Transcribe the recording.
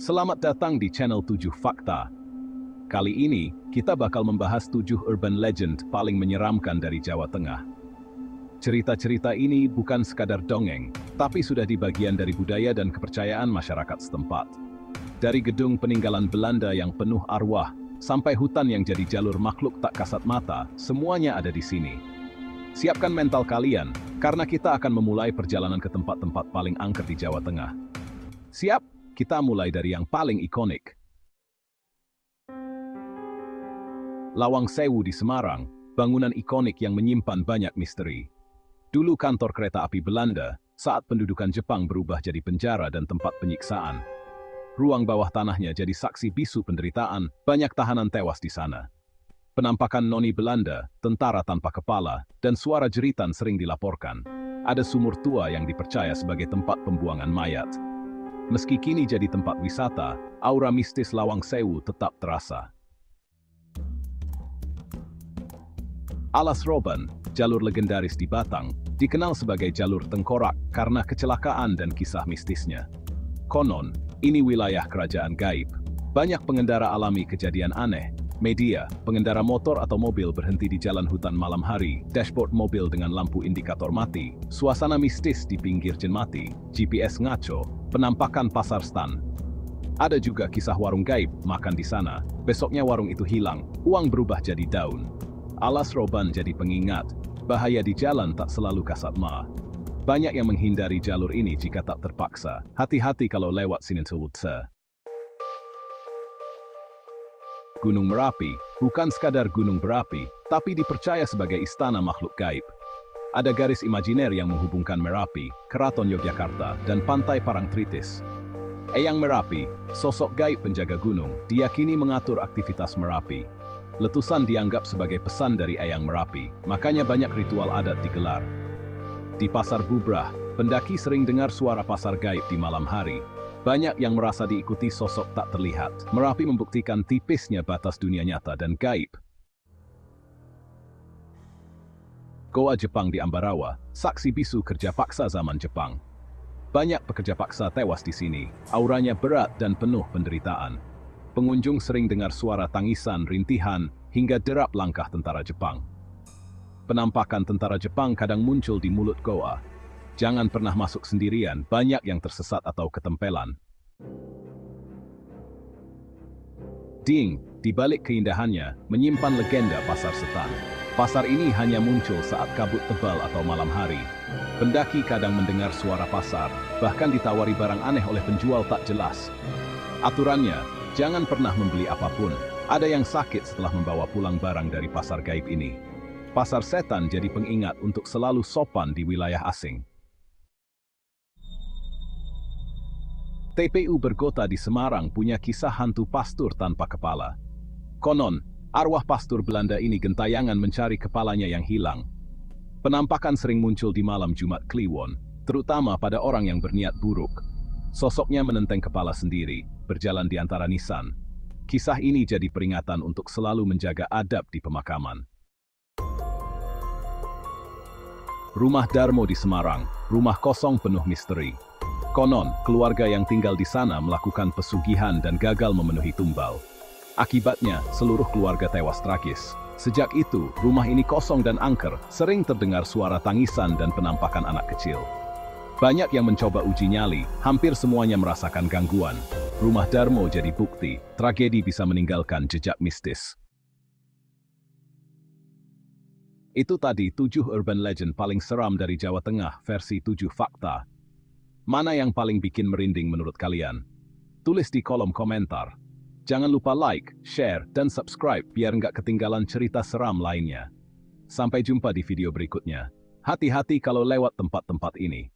Selamat datang di channel 7 Fakta. Kali ini, kita bakal membahas 7 urban legend paling menyeramkan dari Jawa Tengah. Cerita-cerita ini bukan sekadar dongeng, tapi sudah di bagian dari budaya dan kepercayaan masyarakat setempat. Dari gedung peninggalan Belanda yang penuh arwah, sampai hutan yang jadi jalur makhluk tak kasat mata, semuanya ada di sini. Siapkan mental kalian, karena kita akan memulai perjalanan ke tempat-tempat paling angker di Jawa Tengah. Siap? Kita mulai dari yang paling ikonik. Lawang Sewu di Semarang, bangunan ikonik yang menyimpan banyak misteri. Dulu kantor kereta api Belanda, saat pendudukan Jepang berubah jadi penjara dan tempat penyiksaan. Ruang bawah tanahnya jadi saksi bisu penderitaan, banyak tahanan tewas di sana. Penampakan noni Belanda, tentara tanpa kepala, dan suara jeritan sering dilaporkan. Ada sumur tua yang dipercaya sebagai tempat pembuangan mayat. Meski kini jadi tempat wisata, aura mistis Lawang Sewu tetap terasa. Alas Roban, jalur legendaris di Batang, dikenal sebagai jalur tengkorak karena kecelakaan dan kisah mistisnya. Konon, ini wilayah kerajaan gaib. Banyak pengendara alami kejadian aneh. Media, pengendara motor atau mobil berhenti di jalan hutan malam hari, dashboard mobil dengan lampu indikator mati, suasana mistis di pinggir jen mati, GPS ngaco, penampakan pasar stan. Ada juga kisah warung gaib, makan di sana, besoknya warung itu hilang, uang berubah jadi daun. Alas Roban jadi pengingat, bahaya di jalan tak selalu kasat mata. Banyak yang menghindari jalur ini jika tak terpaksa. Hati-hati kalau lewat sini. Gunung Merapi, bukan sekadar gunung berapi, tapi dipercaya sebagai istana makhluk gaib. Ada garis imajiner yang menghubungkan Merapi, Keraton Yogyakarta, dan Pantai Parangtritis. Eyang Merapi, sosok gaib penjaga gunung, diyakini mengatur aktivitas Merapi. Letusan dianggap sebagai pesan dari Eyang Merapi, makanya banyak ritual adat digelar. Di Pasar Bubrah, pendaki sering dengar suara pasar gaib di malam hari. Banyak yang merasa diikuti sosok tak terlihat. Merapi membuktikan tipisnya batas dunia nyata dan gaib. Goa Jepang di Ambarawa, saksi bisu kerja paksa zaman Jepang. Banyak pekerja paksa tewas di sini, auranya berat dan penuh penderitaan. Pengunjung sering dengar suara tangisan, rintihan, hingga derap langkah tentara Jepang. Penampakan tentara Jepang kadang muncul di mulut goa. Jangan pernah masuk sendirian, banyak yang tersesat atau ketempelan. Ding, di balik keindahannya, menyimpan legenda pasar setan. Pasar ini hanya muncul saat kabut tebal atau malam hari. Pendaki kadang mendengar suara pasar, bahkan ditawari barang aneh oleh penjual tak jelas. Aturannya, jangan pernah membeli apapun. Ada yang sakit setelah membawa pulang barang dari pasar gaib ini. Pasar setan jadi pengingat untuk selalu sopan di wilayah asing. TPU Bergota di Semarang punya kisah hantu pastur tanpa kepala. Konon, arwah pastur Belanda ini gentayangan mencari kepalanya yang hilang. Penampakan sering muncul di malam Jumat Kliwon, terutama pada orang yang berniat buruk. Sosoknya menenteng kepala sendiri, berjalan di antara nisan. Kisah ini jadi peringatan untuk selalu menjaga adab di pemakaman. Rumah Darmo di Semarang, rumah kosong penuh misteri. Konon, keluarga yang tinggal di sana melakukan pesugihan dan gagal memenuhi tumbal. Akibatnya, seluruh keluarga tewas tragis. Sejak itu, rumah ini kosong dan angker, sering terdengar suara tangisan dan penampakan anak kecil. Banyak yang mencoba uji nyali, hampir semuanya merasakan gangguan. Rumah Darmo jadi bukti, tragedi bisa meninggalkan jejak mistis. Itu tadi 7 urban legend paling seram dari Jawa Tengah versi 7 Fakta. Mana yang paling bikin merinding menurut kalian? Tulis di kolom komentar. Jangan lupa like, share, dan subscribe biar nggak ketinggalan cerita seram lainnya. Sampai jumpa di video berikutnya. Hati-hati kalau lewat tempat-tempat ini.